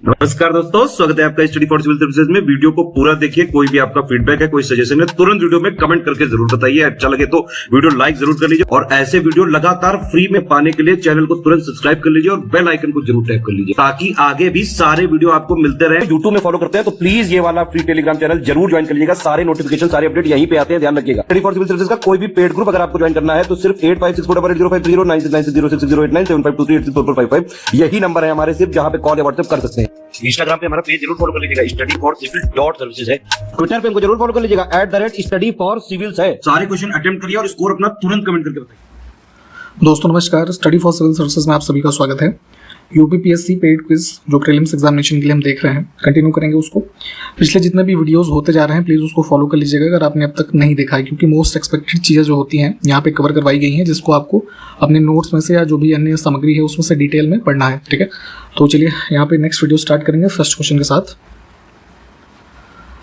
नमस्कार दोस्तों, स्वागत है आपका स्टडी फॉर सिविल सर्विसेज में। वीडियो को पूरा देखिए। कोई भी आपका फीडबैक है, कोई सजेशन है, तुरंत वीडियो में कमेंट करके जरूर बताइए। अच्छा लगे तो वीडियो लाइक जरूर कर लीजिए और ऐसे वीडियो लगातार फ्री में पाने के लिए चैनल को तुरंत सब्सक्राइब कर लीजिए और बेल आइकन को जरूर टैप कर लीजिए ताकि आगे भी सारे वीडियो आपको मिलते रहे। यूट्यूब में फॉलो करते हैं तो प्लीज ये वाला फ्री टेलीग्राम चैनल जरूर ज्वाइन कर लीजिएगा। सारे नोटिफिकेशन, सारे अपडेट यहीं पे आते हैं, ध्यान रखिएगा। स्टडी फॉर सिविल सर्विसेज का कोई भी पेड ग्रुप अगर आपको ज्वाइन करना है तो सिर्फ 856480560660897523864455 यही नंबर है हमारे, सिर्फ जहां पे कॉल या व्हाट्सएप कर सकते हैं। इंस्टाग्राम पे हमारा पेज जरूर फॉलो कर लीजिएगा, studyforcivil.services है। ट्विटर पे हमको जरूर फॉलो कर लीजिएगा, @studyforcivils है। सारे क्वेश्चन अटेम्प्ट करिए और स्कोर अपना तुरंत कमेंट करके बताइए। दोस्तों नमस्कार, स्टडी फॉर सिविल सर्विसेज में आप सभी का स्वागत है। यूपीपीएससी पेड क्विज जो प्रीलिम्स एग्जामिनेशन के लिए हम देख रहे हैं, कंटिन्यू करेंगे उसको। पिछले जितने भी वीडियोस होते जा रहे हैं प्लीज़ उसको फॉलो कर लीजिएगा अगर आपने अब तक नहीं देखा है, क्योंकि मोस्ट एक्सपेक्टेड चीज़ें जो होती हैं यहाँ पे कवर करवाई गई हैं, जिसको आपको अपने नोट्स में से या जो भी अन्य सामग्री है उसमें से डिटेल में पढ़ना है। ठीक है, तो चलिए यहाँ पे नेक्स्ट वीडियो स्टार्ट करेंगे फर्स्ट क्वेश्चन के साथ।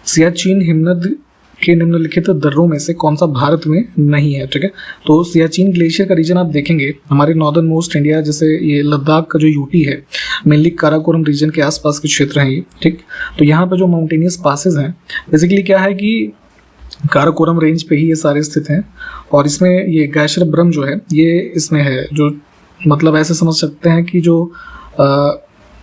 सियाचिन हिमनद के निम्नलिखित दर्रों में से कौन सा भारत में नहीं है। ठीक है, तो सियाचिन ग्लेशियर का रीजन आप देखेंगे हमारे नॉर्दर्न मोस्ट इंडिया, जैसे ये लद्दाख का जो यूटी है, मेनली काराकोरम रीजन के आसपास के क्षेत्र हैं ये। ठीक, तो यहाँ पे जो माउंटेनियस पासेस हैं, बेसिकली क्या है कि काराकोरम रेंज पे ही ये सारे स्थित हैं और इसमें ये ग्लेशियर ब्रह्म जो है ये इसमें है, जो मतलब ऐसे समझ सकते हैं कि जो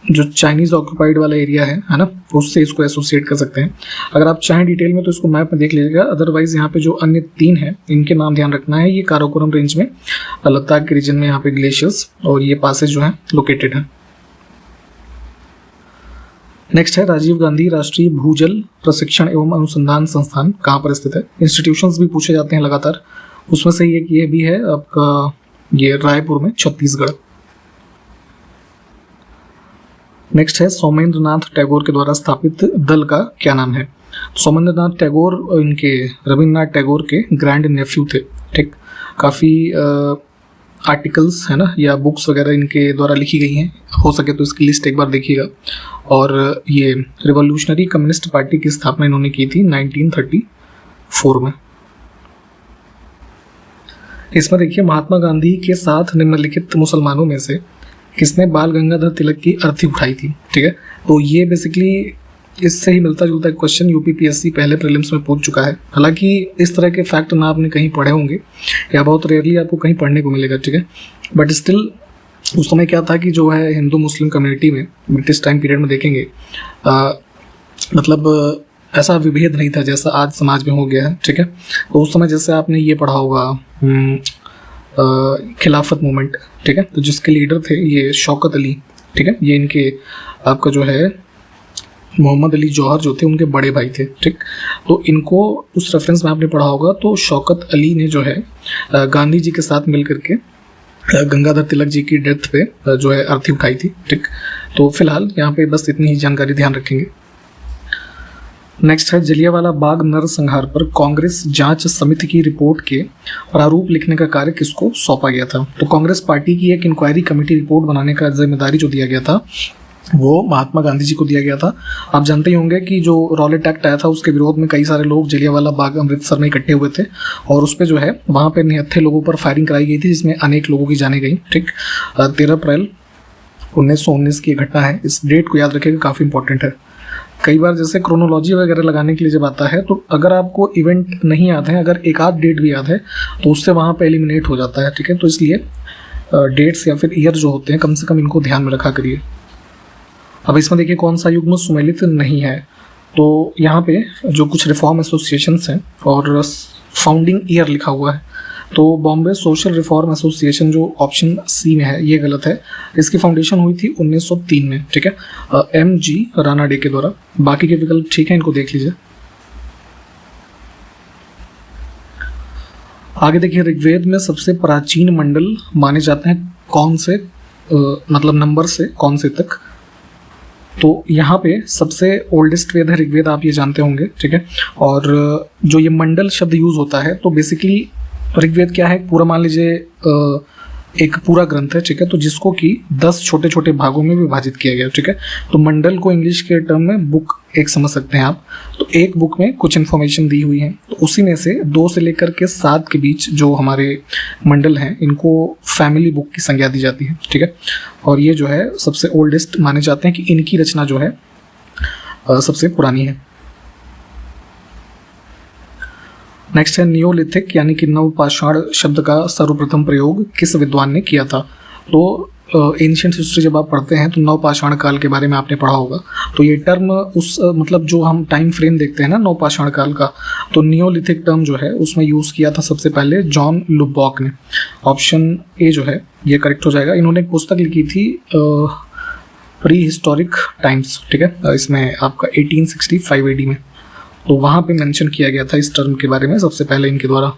चाइनीज़ ऑक्यूपाइड वाला एरिया है ना, उससे इसको एसोसिएट कर सकते हैं। अगर आप चाहें डिटेल में तो इसको मैप में देख लीजिएगा, अदरवाइज यहाँ पे जो अन्य 3 हैं इनके नाम ध्यान रखना है। ये काराकोरम रेंज में लद्दाख के रीजन में यहाँ पे ग्लेशियर्स और ये पासेज जो हैं लोकेटेड हैं। नेक्स्ट है राजीव गांधी राष्ट्रीय भूजल प्रशिक्षण एवं अनुसंधान संस्थान कहाँ पर स्थित है। इंस्टीट्यूशंस भी पूछे जाते हैं लगातार, उसमें से ये भी है आपका ये रायपुर में, छत्तीसगढ़। नेक्स्ट है सौमेंद्र नाथ टैगोर के द्वारा स्थापित दल का क्या नाम है। सौमेंद्र नाथ टैगोर इनके रविन्द्रनाथ टैगोर के ग्रैंड नेफ्यू थे। ठीक, काफ़ी आर्टिकल्स है ना या बुक्स वगैरह इनके द्वारा लिखी गई हैं, हो सके तो इसकी लिस्ट एक बार देखिएगा। और ये रिवॉल्यूशनरी कम्युनिस्ट पार्टी की स्थापना इन्होंने की थी 1934 में। इसमें देखिए महात्मा गांधी के साथ निम्नलिखित मुसलमानों में से किसने बाल गंगाधर तिलक की अर्थी उठाई थी। ठीक है, तो ये बेसिकली इससे ही मिलता जुलता एक क्वेश्चन यूपीपीएससी पहले प्रीलिम्स में पूछ चुका है। हालांकि इस तरह के फैक्ट ना आपने कहीं पढ़े होंगे या बहुत रेयरली आपको कहीं पढ़ने को मिलेगा। ठीक है, बट स्टिल उस समय क्या था कि जो है हिंदू मुस्लिम कम्युनिटी में ब्रिटिश टाइम पीरियड में देखेंगे मतलब ऐसा विभेद नहीं था जैसा आज समाज में हो गया है। ठीक है, तो उस समय जैसे आपने ये पढ़ा होगा खिलाफत मूवमेंट। ठीक है, तो जिसके लीडर थे ये शौकत अली। ठीक है, ये इनके आपका जो है मोहम्मद अली जौहर जो थे उनके बड़े भाई थे। ठीक, तो इनको उस रेफरेंस में आपने पढ़ा होगा। तो शौकत अली ने जो है गांधी जी के साथ मिल करके गंगाधर तिलक जी की डेथ पे जो है अर्थी उठाई थी। ठीक, तो फिलहाल यहाँ पे बस इतनी ही जानकारी ध्यान रखेंगे। नेक्स्ट है जलियांवाला बाग नरसंहार पर कांग्रेस जांच समिति की रिपोर्ट के प्रारूप लिखने का कार्य किसको सौंपा गया था। तो कांग्रेस पार्टी की एक इंक्वायरी कमेटी रिपोर्ट बनाने का जिम्मेदारी जो दिया गया था वो महात्मा गांधी जी को दिया गया था। आप जानते ही होंगे कि जो रॉलेट एक्ट आया था उसके विरोध में कई सारे लोग जलियांवाला बाग अमृतसर में इकट्ठे हुए थे और उस पर जो है वहाँ पे निहत्थे लोगों पर फायरिंग कराई गई थी, जिसमें अनेक लोगों की जानें गई। ठीक, 13 अप्रैल 1919 की घटना है। इस डेट को याद रखिएगा, काफ़ी इंपॉर्टेंट है। कई बार जैसे क्रोनोलॉजी वगैरह लगाने के लिए जब आता है तो अगर आपको इवेंट नहीं याद है, अगर एक आध डेट भी याद है तो उससे वहाँ पे एलिमिनेट हो जाता है। ठीक है, तो इसलिए डेट्स या फिर ईयर जो होते हैं कम से कम इनको ध्यान में रखा करिए। अब इसमें देखिए कौन सा युग्म सुमेलित नहीं है। तो यहाँ पे जो कुछ रिफॉर्म एसोसिएशंस हैं और फाउंडिंग ईयर लिखा हुआ है, तो बॉम्बे सोशल रिफॉर्म एसोसिएशन जो ऑप्शन सी में है ये गलत है। इसकी फाउंडेशन हुई थी 1903 में। ठीक है, MG रानाडे के द्वारा। बाकी के विकल्प ठीक है, इनको देख लीजिए। आगे देखिए ऋग्वेद में सबसे प्राचीन मंडल माने जाते हैं कौन से, मतलब नंबर से कौन से तक। तो यहाँ पे सबसे ओल्डेस्ट वेद है ऋग्वेद, आप ये जानते होंगे। ठीक है, और जो ये मंडल शब्द यूज होता है तो बेसिकली ऋग्वेद क्या है, पूरा मान लीजिए एक पूरा ग्रंथ है, ठीक है, तो जिसको कि 10 छोटे छोटे भागों में विभाजित किया गया, ठीक है। तो मंडल को इंग्लिश के टर्म में बुक एक समझ सकते हैं आप। तो एक बुक में कुछ इन्फॉर्मेशन दी हुई है, तो उसी में से 2 से लेकर के 7 के बीच जो हमारे मंडल हैं इनको फैमिली बुक की संज्ञा दी जाती है, ठीक है। और ये जो है सबसे ओल्डेस्ट माने जाते हैं कि इनकी रचना जो है सबसे पुरानी है। नेक्स्ट है नियोलिथिक यानी कि नवपाषाण शब्द का सर्वप्रथम प्रयोग किस विद्वान ने किया था। तो एंशिएंट हिस्ट्री जब आप पढ़ते हैं तो नवपाषाण काल के बारे में आपने पढ़ा होगा। तो ये टर्म उस मतलब जो हम टाइम फ्रेम देखते हैं ना नवपाषाण काल का, तो नियोलिथिक टर्म जो है उसमें यूज़ किया था सबसे पहले जॉन लुबॉक ने। ऑप्शन ए जो है ये करेक्ट हो जाएगा। इन्होंने एक पुस्तक लिखी थी प्री हिस्टोरिक टाइम्स, ठीक है, इसमें आपका 1865 AD में, तो वहाँ पे मेंशन किया गया था इस टर्म के बारे में सबसे पहले इनके द्वारा।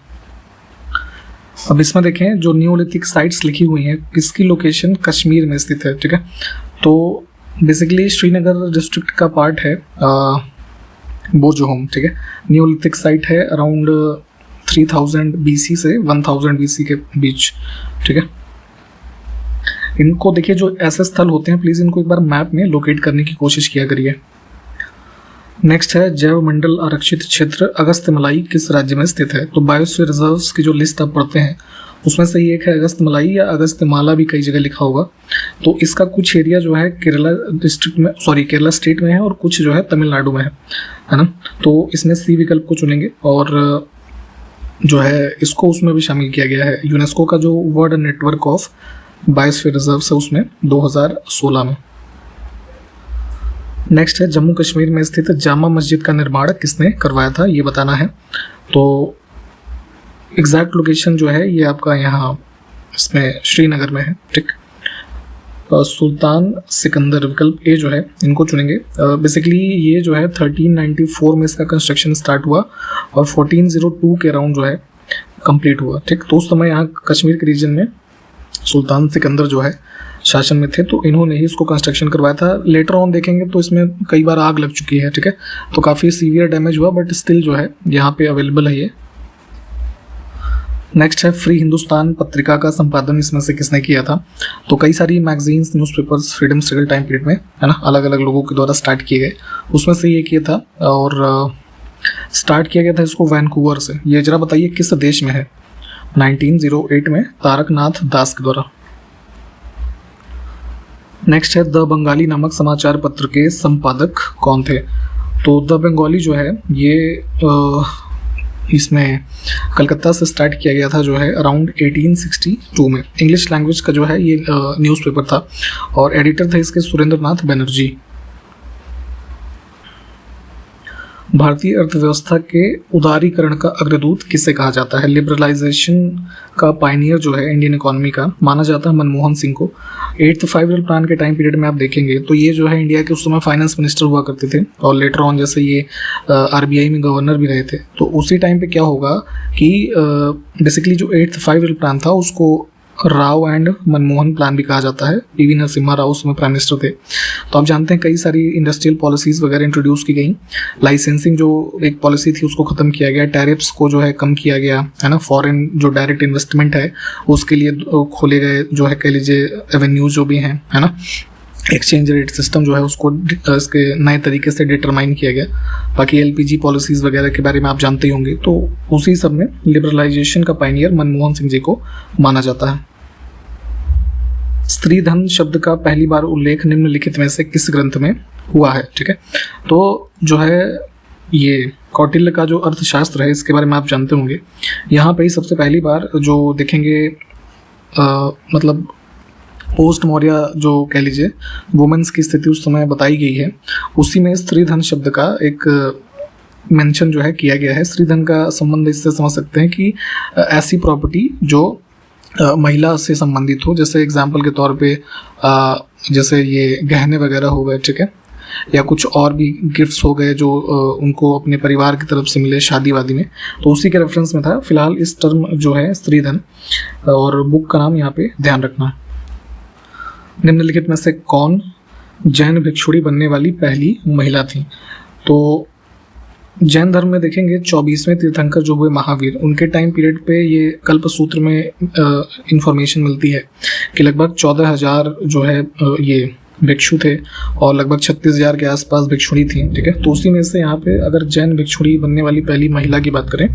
अब इसमें देखें जो नियोलिथिक साइट्स लिखी हुई हैं किसकी लोकेशन कश्मीर में स्थित है, ठीक है। तो बेसिकली श्रीनगर डिस्ट्रिक्ट का पार्ट है बोजोहोम, ठीक है। नियोलिथिक साइट है अराउंड 3000 BC से 1000 BC के बीच, ठीक है। इनको देखिए जो ऐसे स्थल होते हैं प्लीज़ इनको एक बार मैप में लोकेट करने की कोशिश किया करिए। नेक्स्ट है जैव मंडल आरक्षित क्षेत्र अगस्त्यमलाई किस राज्य में स्थित है। तो बायोस्फीयर रिजर्व्स की जो लिस्ट आप पढ़ते हैं उसमें से एक है अगस्त्यमलाई या अगस्त्यमाला भी कई जगह लिखा होगा। तो इसका कुछ एरिया जो है केरला डिस्ट्रिक्ट में केरला स्टेट में है और कुछ जो है तमिलनाडु में है ना। तो इसमें सी विकल्प को चुनेंगे और जो है इसको उसमें भी शामिल किया गया है यूनेस्को का जो world network of biosphere reserves है उसमें 2016 में। नेक्स्ट है जम्मू कश्मीर में स्थित जामा मस्जिद का निर्माण किसने करवाया था, ये बताना है। तो एग्जैक्ट लोकेशन जो है ये आपका यहाँ इसमें श्रीनगर में है, ठीक। सुल्तान सिकंदर विकल्प ए जो है इनको चुनेंगे। बेसिकली ये जो है 1394 में इसका कंस्ट्रक्शन स्टार्ट हुआ और 1402 के अराउंड जो है कंप्लीट हुआ, ठीक। तो उस समय यहाँ कश्मीर के रीजन में सुल्तान सिकंदर जो है शासन में थे, तो इन्होंने ही इसको कंस्ट्रक्शन करवाया था। लेटर ऑन देखेंगे तो इसमें कई बार आग लग चुकी है, ठीक है, तो काफ़ी सीवियर डैमेज हुआ बट स्टिल जो है यहाँ पे अवेलेबल है ये। नेक्स्ट है फ्री हिंदुस्तान पत्रिका का संपादन इसमें से किसने किया था। तो कई सारी magazines newspapers freedom struggle time period में है ना अलग अलग लोगों के द्वारा स्टार्ट किए गए, उसमें से ये किया था और स्टार्ट किया गया था इसको वैनकूवर से। ये जरा बताइए किस देश में है। 1908 में तारकनाथ दास के द्वारा। नेक्स्ट है द बंगाली नामक समाचार पत्र के संपादक कौन थे। तो द बंगाली जो है ये इसमें कलकत्ता से स्टार्ट किया गया था जो है अराउंड 1862 में। इंग्लिश लैंग्वेज का जो है ये न्यूज़पेपर था और एडिटर थे इसके सुरेंद्र नाथ बनर्जी। भारतीय अर्थव्यवस्था के उदारीकरण का अग्रदूत किसे कहा जाता है। लिबरलाइजेशन का पायनियर जो है इंडियन इकोनॉमी का माना जाता है मनमोहन सिंह को। 8th फाइव-ईयर प्लान के टाइम पीरियड में आप देखेंगे तो ये जो है इंडिया के उस समय फाइनेंस मिनिस्टर हुआ करते थे और लेटर ऑन जैसे ये RBI में गवर्नर भी रहे थे। तो उसी टाइम पे क्या होगा कि बेसिकली जो 8th फाइव-ईयर प्लान था उसको राव एंड मनमोहन प्लान भी कहा जाता है। PV नरसिम्हा राव उसमें प्राइम मिनिस्टर थे। तो आप जानते हैं कई सारी इंडस्ट्रियल पॉलिसीज़ वगैरह इंट्रोड्यूस की गई। लाइसेंसिंग जो एक पॉलिसी थी उसको ख़त्म किया गया, टैरिफ्स को जो है कम किया गया है ना, फॉरेन जो डायरेक्ट इन्वेस्टमेंट है उसके लिए खोले गए जो है कह लीजिए एवेन्यूज जो भी हैं है ना। एक्सचेंज रेट सिस्टम जो है उसको इसके नए तरीके से डिटरमाइन किया गया। बाकी LPG पॉलिसीज़ वगैरह के बारे में आप जानते ही होंगे। तो उसी सब में लिबरलाइजेशन का पायनियर मनमोहन सिंह जी को माना जाता है। स्त्री धन शब्द का पहली बार उल्लेख निम्नलिखित में से किस ग्रंथ में हुआ है, ठीक है। तो जो है ये कौटिल्य का जो अर्थशास्त्र है इसके बारे में आप जानते होंगे। यहाँ पे ही सबसे पहली बार जो देखेंगे मतलब पोस्ट मौर्य जो कह लीजिए वुमेन्स की स्थिति उस समय बताई गई है, उसी में स्त्री धन शब्द का एक मेंशन जो है किया गया है। स्त्री धन का संबंध इससे समझ सकते हैं कि ऐसी प्रॉपर्टी जो महिला से संबंधित हो, जैसे एग्जाम्पल के तौर पे जैसे ये गहने वगैरह हो गए, ठीक है, या कुछ और भी गिफ्ट्स हो गए जो उनको अपने परिवार की तरफ से मिले शादी वादी में। तो उसी के रेफरेंस में था। फिलहाल इस टर्म जो है स्त्री धन और बुक का नाम यहाँ पे ध्यान रखना है। निम्नलिखित में से कौन जैन भिक्षुणी बनने वाली पहली महिला थी। तो जैन धर्म में देखेंगे 24वें तीर्थंकर जो हुए महावीर, उनके टाइम पीरियड पे ये कल्प सूत्र में इंफॉर्मेशन मिलती है कि लगभग 14,000 जो है ये भिक्षु थे और लगभग 36,000 के आसपास भिक्षुणी थी। ठीक है, तो उसी में से यहाँ पे अगर जैन भिक्षुणी बनने वाली पहली महिला की बात करें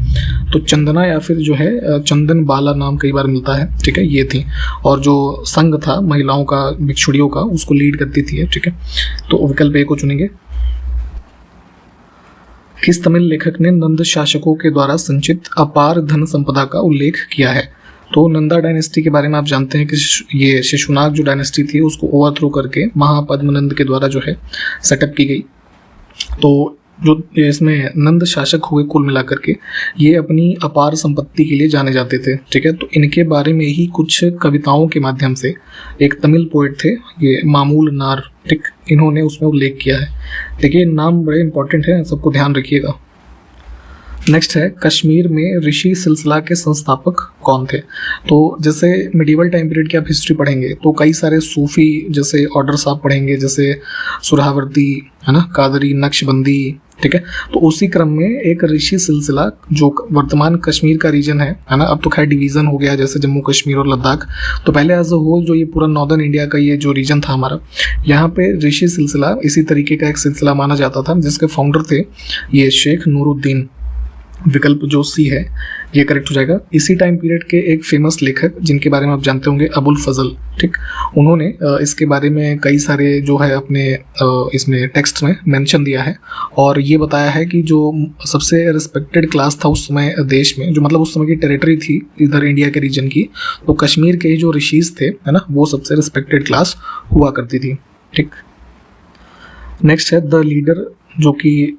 तो चंदना या फिर जो है चंदन बाला नाम कई बार मिलता है। ठीक है, ये थी और जो संघ था महिलाओं का भिक्षुणियों का उसको लीड करती थी। ठीक है, तो विकल्प ए को चुनेंगे। किस तमिल लेखक ने नंद शासकों के द्वारा संचित अपार धन संपदा का उल्लेख किया है? तो नंदा डायनेस्टी के बारे में आप जानते हैं कि ये शिशुनाग जो डायनेस्टी थी उसको ओवरथ्रो करके महापद्मनंद के द्वारा जो है सेटअप की गई। तो जो इसमें नंद शासक हुए कुल मिलाकर के ये अपनी अपार संपत्ति के लिए जाने जाते थे। ठीक है, तो इनके बारे में ही कुछ कविताओं के माध्यम से एक तमिल पोएट थे ये मामूल नार, ठीक, इन्होंने उसमें उल्लेख किया है। देखिए नाम बड़े इंपॉर्टेंट है, सबको ध्यान रखिएगा। नेक्स्ट है कश्मीर में ऋषि सिलसिला के संस्थापक कौन थे? तो जैसे मिडिवल टाइम पीरियड की आप हिस्ट्री पढ़ेंगे तो कई सारे सूफी जैसे ऑर्डर्स आप पढ़ेंगे, जैसे सुरहावर्दी है ना, कादरी, नक्शबंदी। ठीक है, तो उसी क्रम में एक ऋषि सिलसिला जो वर्तमान कश्मीर का रीजन है ना, अब तो खैर डिवीज़न हो गया जैसे जम्मू कश्मीर और लद्दाख, तो पहले एज अ होल जो ये पूरा नॉर्दर्न इंडिया का ये जो रीजन था हमारा, यहाँ पे ऋषि सिलसिला इसी तरीके का एक सिलसिला माना जाता था जिसके फाउंडर थे ये शेख नूरुद्दीन। विकल्प जो सी है ये करेक्ट हो जाएगा। इसी टाइम पीरियड के एक फेमस लेखक जिनके बारे में आप जानते होंगे अबुल फजल, ठीक, उन्होंने इसके बारे में कई सारे जो है अपने इसमें टेक्स्ट में मेंशन दिया है और ये बताया है कि जो सबसे रिस्पेक्टेड क्लास था उस समय देश में, जो मतलब उस समय की टेरिटरी थी इधर इंडिया के रीजन की, तो कश्मीर के जो ऋषिज थे है ना, वो सबसे रिस्पेक्टेड क्लास हुआ करती थी। ठीक, नेक्स्ट है द लीडर जो कि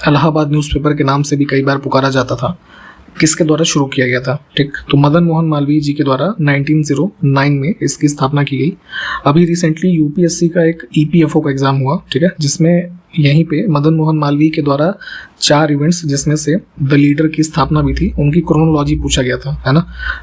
इलाहाबाद न्यूज़पेपर के नाम से भी कई बार पुकारा जाता था, किसके द्वारा शुरू किया गया था? ठीक, तो मदन मोहन मालवीय जी के द्वारा 1909 में इसकी स्थापना की गई। अभी रिसेंटली यूपीएससी का एक ईपीएफओ का एग्जाम हुआ, ठीक है, जिसमें यहीं पे मदन मोहन मालवीय के द्वारा 4 इवेंट्स जिसमें से द लीडर की स्थापना भी थी, उनकी क्रोनोलॉजी पूछा गया था, है ना।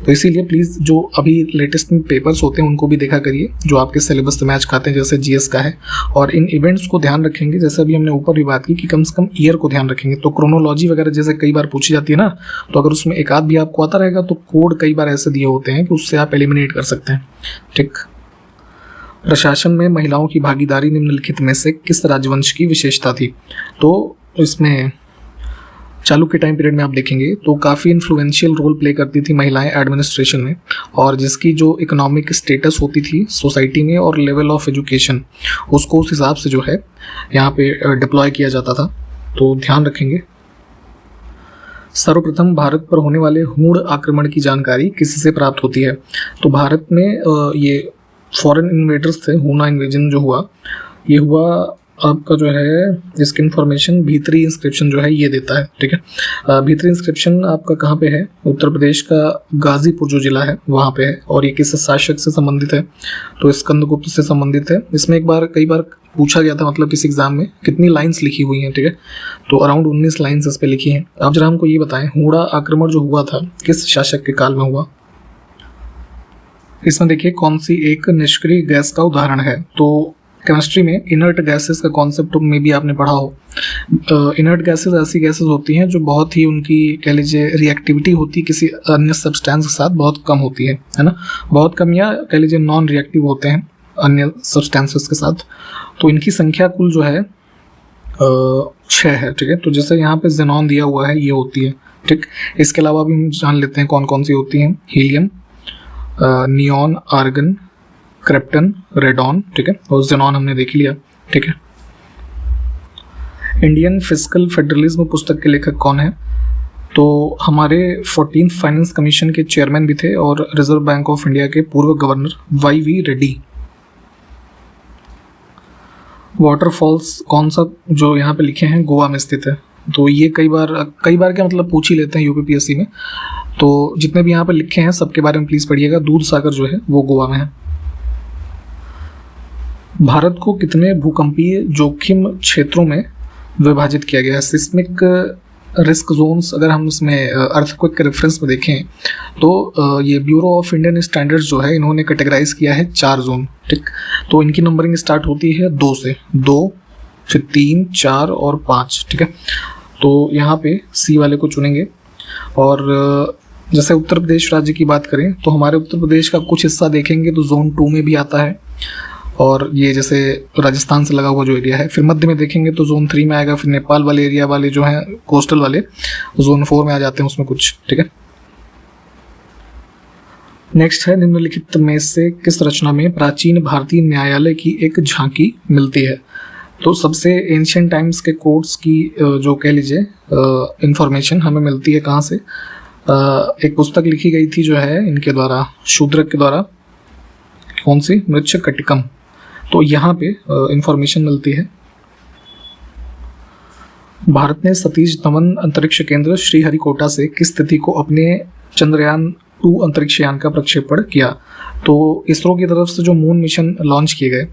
तो इसीलिए प्लीज़ जो अभी लेटेस्ट में पेपर्स होते हैं उनको भी देखा करिए जो आपके सिलेबस से मैच खाते हैं, जैसे जीएस का है, और इन इवेंट्स को ध्यान रखेंगे। जैसे अभी हमने ऊपर भी बात की कि कम से कम ईयर को ध्यान रखेंगे। तो क्रोनोलॉजी वगैरह जैसे कई बार पूछी जाती है ना, तो अगर उसमें एक आध भी आपको आता रहेगा तो कोड कई बार ऐसे दिए होते हैं कि उससे आप एलिमिनेट कर सकते हैं। ठीक, प्रशासन में महिलाओं की भागीदारी निम्नलिखित में से किस राजवंश की विशेषता थी? तो इसमें चालुक्य टाइम पीरियड में आप देखेंगे तो काफ़ी इन्फ्लुएंशियल रोल प्ले करती थी महिलाएं एडमिनिस्ट्रेशन में, और जिसकी जो इकोनॉमिक स्टेटस होती थी सोसाइटी में और लेवल ऑफ एजुकेशन, उसको उस हिसाब से जो है यहाँ पे डिप्लॉय किया जाता था। तो ध्यान रखेंगे। सर्वप्रथम भारत पर होने वाले हूण आक्रमण की जानकारी किससे प्राप्त होती है? तो भारत में ये फॉरेन इन्वेडर्स थे, हूना इन्वेजन जो हुआ, ये हुआ आपका जो है इसकी इन्फॉर्मेशन भीतरी इंस्क्रिप्शन जो है ये देता है। ठीक है, भीतरी इंस्क्रिप्शन आपका कहाँ पे है? उत्तर प्रदेश का गाजीपुर जो जिला है वहाँ पे है, और ये किस शासक से संबंधित है? तो स्कंदगुप्त से संबंधित है। इसमें कई बार पूछा गया था, मतलब किसी एग्जाम में कितनी लाइन्स लिखी हुई हैं। ठीक है, तो अराउंड 19 लाइन्स इस पे लिखी हैं। आप जरा हमको ये बताएं, हूणा आक्रमण जो हुआ था किस शासक के काल में हुआ? इसमें देखिए कौन सी एक निष्क्रिय गैस का उदाहरण है। तो केमिस्ट्री में इनर्ट गैसेस का कॉन्सेप्ट में भी आपने पढ़ा हो। इनर्ट गैसेस ऐसी गैसेस होती हैं जो बहुत ही उनकी कह लीजिए रिएक्टिविटी होती है किसी अन्य सब्सटेंस के साथ बहुत कम होती है ना, बहुत कम, या कह लीजिए नॉन रिएक्टिव होते हैं अन्य सब्सटेंसेस के साथ। तो इनकी संख्या कुल जो है 6 है। ठीक है, तो जैसे यहाँ पे ज़ेनॉन दिया हुआ है ये होती है। ठीक, इसके अलावा भी हम जान लेते हैं कौन कौन सी होती हैं। Helium, neon, argon, krypton, radon. ठीक है, और ज़ेनॉन हमने देख लिया। ठीक है, इंडियन फिस्कल फेडरलिज्म पुस्तक के लेखक कौन है? तो हमारे 14th फाइनेंस कमीशन के चेयरमैन भी थे और रिजर्व बैंक ऑफ इंडिया के पूर्व गवर्नर वाई.वी. रेड्डी। वाटरफॉल्स कौन सा जो यहाँ पे लिखे हैं गोवा में स्थित है? तो ये कई बार क्या मतलब पूछ ही लेते हैं यूपीपीएससी में। तो जितने भी यहाँ पे लिखे हैं सबके बारे में प्लीज़ पढ़िएगा। दूध सागर जो है वो गोवा में है। भारत को कितने भूकंपीय जोखिम क्षेत्रों में विभाजित किया गया है? सिस्मिक रिस्क जोन्स अगर हम इसमें अर्थक्वेक के रेफरेंस में देखें तो ये ब्यूरो ऑफ इंडियन स्टैंडर्ड्स जो है इन्होंने कैटेगराइज किया है 4 जोन। ठीक, तो इनकी नंबरिंग स्टार्ट होती है 2 से, 2 फिर 3, 4 और 5। ठीक है, तो यहाँ पे सी वाले को चुनेंगे। और जैसे उत्तर प्रदेश राज्य की बात करें तो हमारे उत्तर प्रदेश का कुछ हिस्सा देखेंगे तो जोन 2 में भी आता है, और ये जैसे राजस्थान से लगा हुआ जो एरिया है। फिर मध्य में देखेंगे तो जोन 3 में आएगा। फिर नेपाल वाले एरिया वाले जो हैं कोस्टल वाले जोन 4 में आ जाते हैं उसमें कुछ, ठीक है। नेक्स्ट है, निम्नलिखित में से किस रचना में प्राचीन भारतीय न्यायालय की एक झांकी मिलती है? तो सबसे एंशियंट टाइम्स के कोर्ट्स की जो कह लीजिए इंफॉर्मेशन हमें मिलती है कहाँ से? एक पुस्तक लिखी गई थी जो है इनके द्वारा, शूद्रक के द्वारा, कौन सी? मृच्छकटिकम। तो यहाँ पे इंफॉर्मेशन मिलती है। भारत ने सतीश धवन अंतरिक्ष केंद्र श्रीहरिकोटा से किस तिथि को अपने चंद्रयान 2 अंतरिक्ष यान का प्रक्षेपण किया? तो इसरो की तरफ से जो मून मिशन लॉन्च किए गए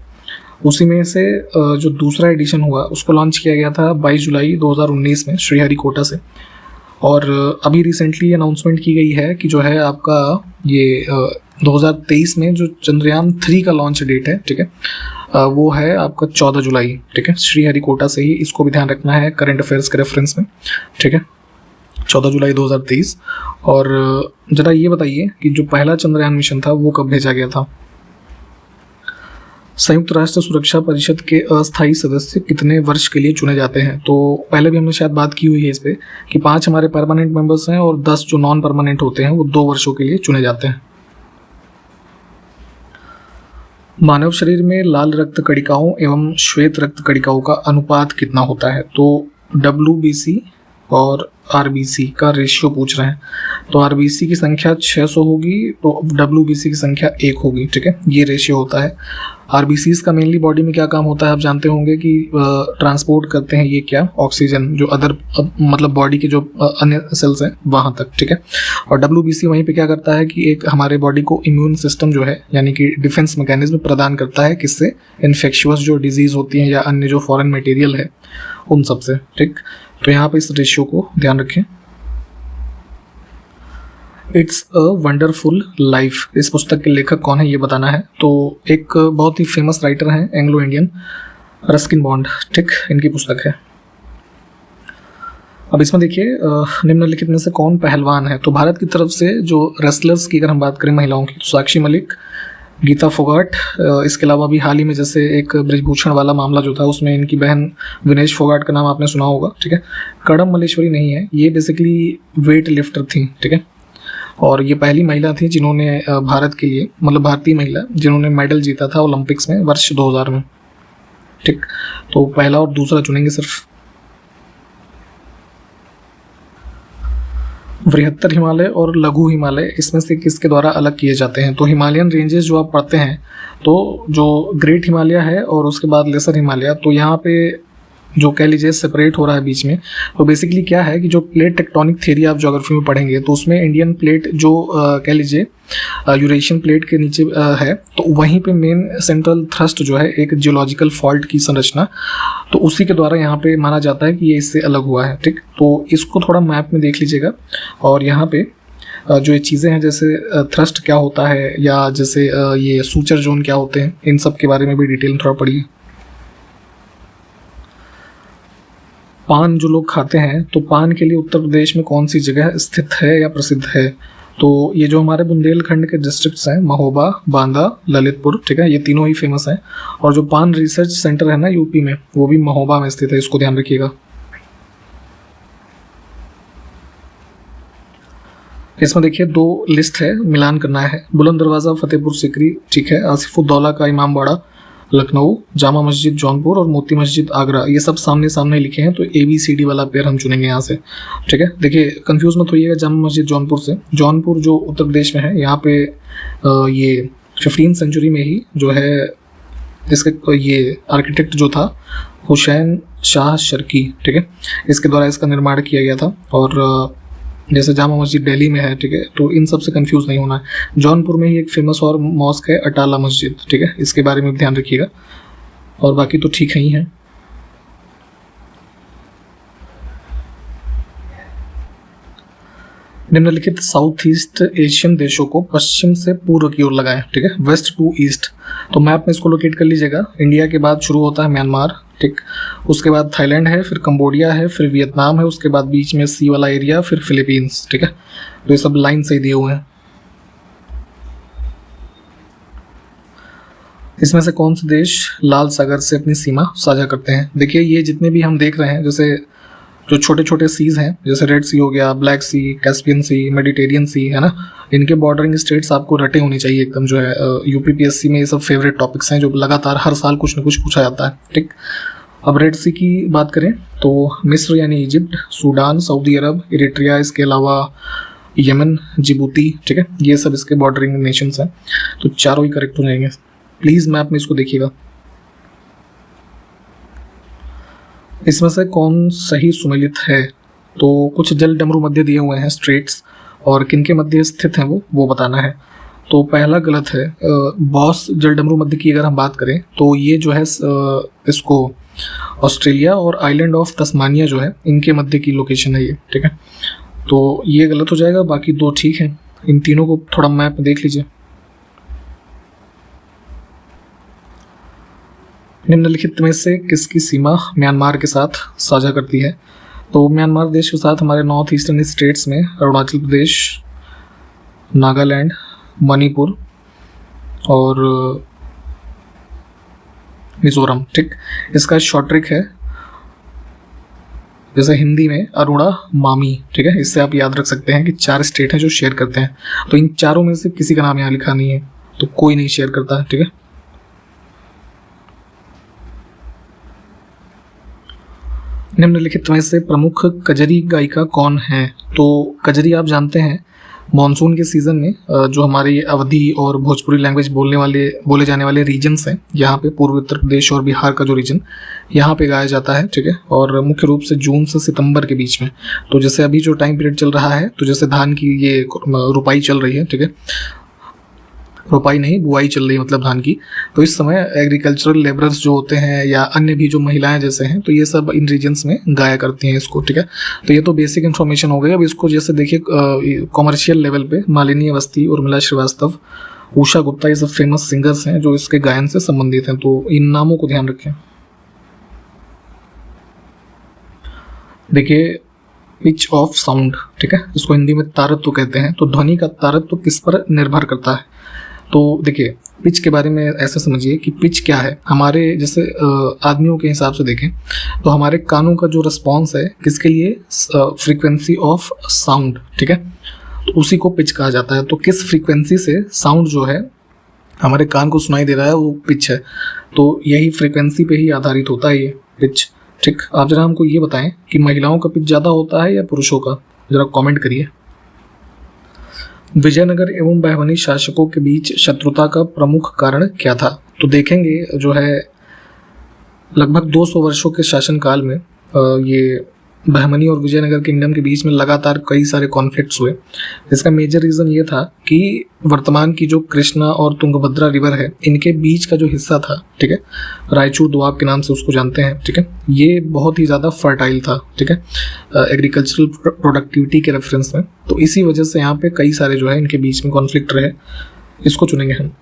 उसी में से जो दूसरा एडिशन हुआ उसको लॉन्च किया गया था 22 जुलाई 2019 में श्रीहरिकोटा से। और अभी रिसेंटली अनाउंसमेंट की गई है कि जो है आपका ये 2023 में जो चंद्रयान 3 का लॉन्च डेट है, ठीक है, वो है आपका 14 जुलाई, ठीक है, श्रीहरिकोटा से ही। इसको भी ध्यान रखना है करंट अफेयर्स के रेफरेंस में, ठीक है, 14 जुलाई 2023। और जरा ये बताइए कि जो पहला चंद्रयान मिशन था वो कब भेजा गया था? संयुक्त राष्ट्र सुरक्षा परिषद के अस्थायी सदस्य कितने वर्ष के लिए चुने जाते हैं? तो पहले भी हमने शायद बात की हुई है इस पे कि 5 हमारे परमानेंट मेंबर्स हैं और 10 जो नॉन परमानेंट होते हैं वो 2 वर्षों के लिए चुने जाते हैं। मानव शरीर में लाल रक्त कणिकाओं एवं श्वेत रक्त कणिकाओं का अनुपात कितना होता है? तो WBC और RBC का रेशियो पूछ रहे हैं। तो RBC की संख्या 600 होगी तो WBC की संख्या 1 होगी, ठीक है, ये रेशियो होता है। RBCs का मेनली बॉडी में क्या काम होता है आप जानते होंगे कि ट्रांसपोर्ट करते हैं ये क्या, ऑक्सीजन जो अदर मतलब बॉडी के जो अन्य सेल्स हैं वहाँ तक, ठीक है। और WBC वहीं पे क्या करता है कि एक हमारे बॉडी को इम्यून सिस्टम जो है यानी कि डिफेंस मैकेनिज्म प्रदान करता है, किससे? इन्फेक्शियस जो डिजीज़ होती हैं या अन्य जो फॉरेन मटेरियल है उन सब से, ठीक। तो यहाँ पे इस रेशियो को ध्यान रखें। इट्स अ वंडरफुल लाइफ, इस पुस्तक के लेखक कौन है ये बताना है। तो एक बहुत ही फेमस राइटर हैं एंग्लो इंडियन, रस्किन बॉन्ड, ठीक, इनकी पुस्तक है। अब इसमें देखिए निम्नलिखित में से कौन पहलवान है? तो भारत की तरफ से जो रेसलर्स की अगर हम बात करें महिलाओं की, तो साक्षी मलिक, गीता फोगाट, इसके अलावा भी हाल ही में जैसे एक ब्रिजभूषण वाला मामला जो था उसमें इनकी बहन विनेश फोगाट का नाम आपने सुना होगा, ठीक है। कड़म मल्लेश्वरी नहीं है, ये बेसिकली वेट लिफ्टर थी, ठीक है, और ये पहली महिला थी जिन्होंने भारत के लिए, मतलब भारतीय महिला जिन्होंने मेडल जीता था ओलंपिक्स में वर्ष 2000 में, ठीक। तो पहला और दूसरा चुनेंगे सिर्फ। बृहत्तर हिमालय और लघु हिमालय इसमें से किसके द्वारा अलग किए जाते हैं? तो हिमालयन रेंजेस जो आप पढ़ते हैं, तो जो ग्रेट हिमालय है और उसके बाद लेसर हिमालय, तो यहाँ पे जो कह लीजिए सेपरेट हो रहा है बीच में। तो बेसिकली क्या है कि जो प्लेट टेक्टोनिक थ्योरी आप ज्योग्राफी में पढ़ेंगे तो उसमें इंडियन प्लेट जो कह लीजिए यूरेशियन प्लेट के नीचे है, तो वहीं पे मेन सेंट्रल थ्रस्ट जो है एक जियोलॉजिकल फॉल्ट की संरचना, तो उसी के द्वारा यहाँ पे माना जाता है कि ये इससे अलग हुआ है, ठीक। तो इसको थोड़ा मैप में देख लीजिएगा। और यहाँ पे जो ये चीज़ें हैं जैसे थ्रस्ट क्या होता है या जैसे ये सूचर जोन क्या होते हैं, इन सब के बारे में भी डिटेल में थोड़ा पढ़िए। पान जो लोग खाते हैं, तो पान के लिए उत्तर प्रदेश में कौन सी जगह स्थित है या प्रसिद्ध है? तो ये जो हमारे बुंदेलखंड के डिस्ट्रिक्ट्स हैं, महोबा, बांदा, ललितपुर, ठीक है, ये तीनों ही फेमस हैं। और जो पान रिसर्च सेंटर है ना यूपी में, वो भी महोबा में स्थित है, इसको ध्यान रखिएगा। इसमें देखिए 2 लिस्ट है, मिलान करना है। बुलंद दरवाज़ा फतेहपुर सीकरी, ठीक है, आसिफुद्दौला का इमामबाड़ा लखनऊ, जामा मस्जिद जौनपुर और मोती मस्जिद आगरा, ये सब सामने सामने लिखे हैं। तो ABCD वाला पेयर हम चुनेंगे यहाँ से, ठीक है। देखिए कंफ्यूज मत होइएगा जामा मस्जिद जौनपुर से। जौनपुर जो उत्तर प्रदेश में है, यहाँ पे ये 15वीं सेंचुरी में ही जो है इसके ये आर्किटेक्ट जो था हुसैन शाह शर्की, ठीक है, इसके द्वारा इसका निर्माण किया गया था। और जैसे जामा मस्जिद दिल्ली में है, ठीक है, तो इन सब से कंफ्यूज नहीं होना है। जौनपुर में ही एक फेमस और मॉस्क है अटाला मस्जिद, ठीक है, इसके बारे में ध्यान रखिएगा। और बाकी तो ठीक ही हैं। निम्नलिखित साउथ ईस्ट एशियन देशों को पश्चिम से पूर्व की ओर लगाएं, ठीक है, वेस्ट टू ईस्ट। तो मैप में इसको लोकेट कर लीजिएगा। इंडिया के बाद शुरू होता है म्यांमार, ठीक। उसके बाद थाईलैंड है, फिर कंबोडिया है, फिर वियतनाम है, उसके बाद बीच में सी वाला एरिया, फिर फिलीपींस। ठीक है, तो ये सब लाइन से ही दिए हुए हैं। इसमें से कौन से देश लाल सागर से अपनी सीमा साझा करते हैं? देखिए, ये जितने भी हम देख रहे हैं, जैसे जो छोटे छोटे सीज हैं, जैसे रेड सी हो गया, ब्लैक सी, कैस्पियन सी, मेडिटेरियन सी, है ना, इनके बॉर्डरिंग स्टेट्स आपको रटे होने चाहिए एकदम। जो है यूपीपीएससी में ये सब फेवरेट टॉपिक्स हैं जो लगातार हर साल कुछ न कुछ पूछा जाता है। ठीक। अब रेड सी की बात करें तो मिस्र यानी इजिप्ट, सूडान, सऊदी अरब, इरिट्रिया, इसके अलावा यमन, जिबूती। ठीक है, ये सब इसके बॉर्डरिंग नेशंस हैं, तो चारों ही करेक्ट हो जाएंगे। प्लीज़ मैप में इसको देखिएगा। इसमें से कौन सही सुमेलित है? तो कुछ जल डमरू मध्य दिए हुए हैं स्ट्रेट्स, और किनके मध्य स्थित हैं वो बताना है। तो पहला गलत है। बॉस जल डमरू मध्य की अगर हम बात करें तो ये जो है इसको ऑस्ट्रेलिया और आइलैंड ऑफ तस्मानिया जो है इनके मध्य की लोकेशन है ये। ठीक है, तो ये गलत हो जाएगा, बाकी दो ठीक हैं। इन तीनों को थोड़ा मैप में देख लीजिए। निम्नलिखित में से किसकी सीमा म्यांमार के साथ साझा करती है? तो म्यांमार देश के साथ हमारे नॉर्थ ईस्टर्न स्टेट्स में अरुणाचल प्रदेश, नागालैंड, मणिपुर और मिजोरम। ठीक, इसका शॉर्ट ट्रिक है जैसे हिंदी में अरुणा मामी। ठीक है, इससे आप याद रख सकते हैं कि 4 स्टेट हैं जो शेयर करते हैं, तो इन चारों में से किसी का नाम यहाँ लिखा नहीं है, तो कोई नहीं शेयर करता है। ठीक है, निम्नलिखित में से प्रमुख कजरी गायिका कौन है? तो कजरी आप जानते हैं मॉनसून के सीज़न में जो हमारे अवधी और भोजपुरी लैंग्वेज बोले जाने वाले रीजन्स हैं, यहाँ पे पूर्वी उत्तर प्रदेश और बिहार का जो रीजन, यहाँ पे गाया जाता है। ठीक है, और मुख्य रूप से जून से सितंबर के बीच में। तो जैसे अभी जो टाइम पीरियड चल रहा है, तो जैसे धान की ये रुपाई चल रही है, ठीक है, रुपाई नहीं बुआई चल रही है मतलब धान की, तो इस समय एग्रीकल्चरल लेबरर्स जो होते हैं या अन्य भी जो महिलाएं जैसे हैं, तो ये सब इन रीजन्स में गाया करती हैं इसको। ठीक है, तो ये तो बेसिक इन्फॉर्मेशन हो गई। अब इसको जैसे देखिए कॉमर्शियल लेवल पे मालिनी अवस्थी, उर्मिला श्रीवास्तव, उषा गुप्ता, ये सब फेमस सिंगर्स हैं जो इसके गायन से संबंधित हैं, तो इन नामों को ध्यान रखें। देखिए, पिच ऑफ साउंड, ठीक है, इसको हिंदी में तारत्व कहते हैं। तो ध्वनि का तारत्व किस पर निर्भर करता है? तो देखिए, पिच के बारे में ऐसा समझिए कि पिच क्या है। हमारे जैसे आदमियों के हिसाब से देखें तो हमारे कानों का जो रिस्पॉन्स है किसके लिए? Frequency of sound. ठीक है, तो उसी को पिच कहा जाता है। तो किस फ्रीक्वेंसी से साउंड जो है हमारे कान को सुनाई दे रहा है वो पिच है, तो यही फ्रीक्वेंसी पे ही आधारित होता है ये पिच। ठीक, आप जरा हमको ये बताएं कि महिलाओं का पिच ज़्यादा होता है या पुरुषों का? जरा कमेंट करिए। विजयनगर एवं बहमनी शासकों के बीच शत्रुता का प्रमुख कारण क्या था? तो देखेंगे जो है लगभग 200 वर्षों के शासनकाल में ये बहमनी और विजयनगर किंगडम के बीच में लगातार कई सारे कॉन्फ्लिक्ट्स हुए। इसका मेजर रीज़न ये था कि वर्तमान की जो कृष्णा और तुंगभद्रा रिवर है, इनके बीच का जो हिस्सा था, ठीक है, रायचूर दोआब के नाम से उसको जानते हैं, ठीक है, ये बहुत ही ज़्यादा फर्टाइल था। ठीक है, एग्रीकल्चरल प्रोडक्टिविटी के रेफरेंस में, तो इसी वजह से यहाँ पे कई सारे जो है इनके बीच में कॉन्फ्लिक्ट रहे। इसको चुनेंगे हम।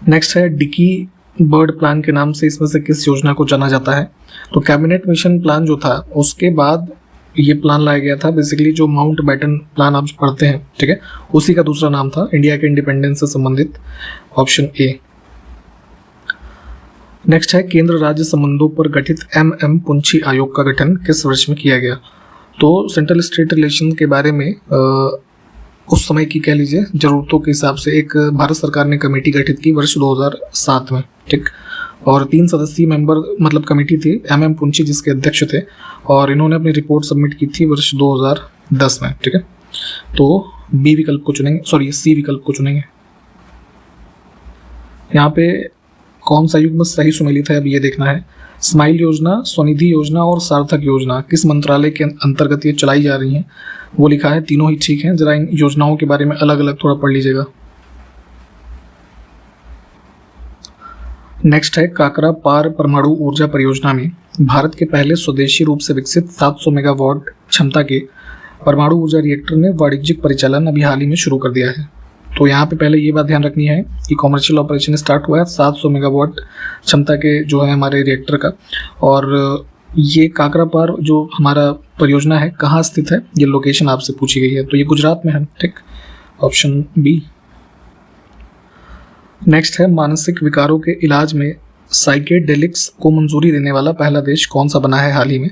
नेक्स्ट है डिकी बर्ड प्लान के नाम से इसमें से किस योजना को जाना जाता है? तो कैबिनेट मिशन प्लान जो था उसके बाद ये प्लान लाया गया था। बेसिकली जो माउंट बैटन प्लान आप पढ़ते हैं, ठीक है, उसी का दूसरा नाम था, इंडिया के इंडिपेंडेंस से संबंधित, ऑप्शन ए। नेक्स्ट है केंद्र राज्य संबंधों पर गठित MM पुंछी आयोग का गठन किस वर्ष में किया गया? तो सेंट्रल स्टेट रिलेशन के बारे में उस समय की कह लीजिए ज़रूरतों के हिसाब से एक भारत सरकार ने कमेटी गठित की वर्ष 2007 में। ठीक, और 3 सदस्यीय मेंबर मतलब कमेटी थी, MM पुंछी जिसके अध्यक्ष थे, और इन्होंने अपनी रिपोर्ट सबमिट की थी वर्ष 2010 में। ठीक है, तो बी विकल्प को चुनेंगे, सॉरी सी विकल्प को चुनेंगे। यहाँ पे कौन सा युग्म सही सुमेलित है अब ये देखना है। स्माइल योजना, स्वनिधि योजना और सार्थक योजना किस मंत्रालय के अंतर्गत ये चलाई जा रही हैं? वो लिखा है, तीनों ही ठीक हैं। जरा इन योजनाओं के बारे में अलग अलग थोड़ा पढ़ लीजिएगा। नेक्स्ट है काकरा पार परमाणु ऊर्जा परियोजना में भारत के पहले स्वदेशी रूप से विकसित 700 मेगावाट क्षमता के परमाणु ऊर्जा रिएक्टर ने वाणिज्यिक परिचालन अभी हाल ही में शुरू कर दिया है। तो यहाँ पे पहले ये बात ध्यान रखनी है कि कॉमर्शियल ऑपरेशन स्टार्ट हुआ है 700 मेगावाट क्षमता के जो है हमारे रिएक्टर का। और ये काकरापार जो हमारा परियोजना है कहाँ स्थित है, ये लोकेशन आपसे पूछी गई है, तो ये गुजरात में है। ठीक, ऑप्शन बी। नेक्स्ट है, मानसिक विकारों के इलाज में साइकेडेलिक्स को मंजूरी देने वाला पहला देश कौन सा बना है हाल ही में।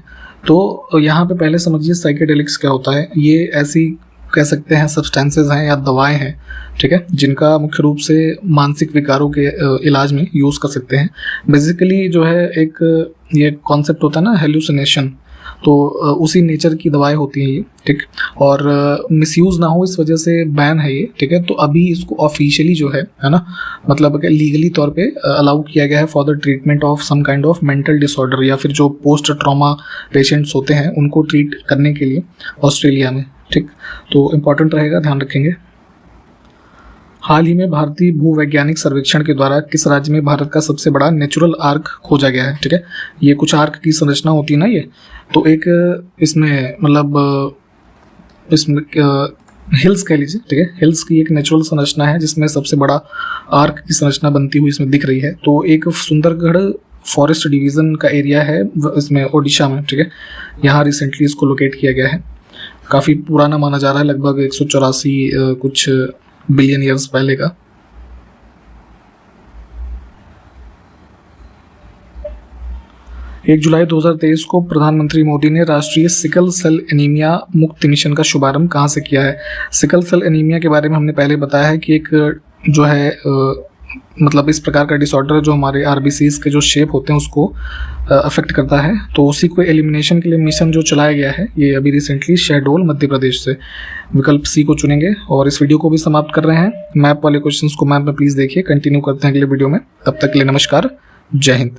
तो यहाँ पे पहले समझिए साइकेडेलिक्स क्या होता है। ये ऐसी कह सकते हैं सब्सटेंसेस हैं या दवाएं हैं, ठीक है, जिनका मुख्य रूप से मानसिक विकारों के इलाज में यूज़ कर सकते हैं। बेसिकली जो है एक ये कॉन्सेप्ट होता है ना हेलुसिनेशन, तो उसी नेचर की दवाएं होती हैं ये। ठीक, और मिसयूज़ ना हो इस वजह से बैन है ये। ठीक है, तो अभी इसको ऑफिशियली जो है ना, मतलब लीगली तौर पे अलाउ किया गया है for the treatment of some kind of mental disorder, या फिर जो पोस्ट ट्रॉमा पेशेंट्स होते हैं उनको ट्रीट करने के लिए ऑस्ट्रेलिया में। ठीक, तो इम्पॉर्टेंट रहेगा, ध्यान रखेंगे। हाल ही में भारतीय भूवैज्ञानिक सर्वेक्षण के द्वारा किस राज्य में भारत का सबसे बड़ा नेचुरल आर्क खोजा गया है। ठीक है, ये कुछ आर्क की संरचना होती है ना, ये तो एक इसमें मतलब इसमें हिल्स कह लीजिए। ठीक है, हिल्स की एक नेचुरल संरचना है जिसमें सबसे बड़ा आर्क की संरचना बनती हुई इसमें दिख रही है। तो एक सुंदरगढ़ फॉरेस्ट डिवीज़न का एरिया है इसमें ओडिशा में। ठीक है, यहाँ रिसेंटली इसको लोकेट किया गया है। काफ़ी पुराना माना जा रहा है, लगभग 184 कुछ बिलियन ईयर्स पहले का। 1 जुलाई 2023 को प्रधानमंत्री मोदी ने राष्ट्रीय सिकल सेल एनीमिया मुक्ति मिशन का शुभारंभ कहाँ से किया है। सिकल सेल एनीमिया के बारे में हमने पहले बताया है कि एक जो है मतलब इस प्रकार का डिसऑर्डर जो हमारे आरबीसीज के जो शेप होते हैं उसको अफेक्ट करता है। तो उसी को एलिमिनेशन के लिए मिशन जो चलाया गया है ये अभी रिसेंटली शहडोल मध्य प्रदेश से। विकल्प सी को चुनेंगे और इस वीडियो को भी समाप्त कर रहे हैं। मैप वाले क्वेश्चंस को मैप में प्लीज़ देखिए। कंटिन्यू करते हैं अगले वीडियो में, तब तक के लिए नमस्कार, जय हिंद।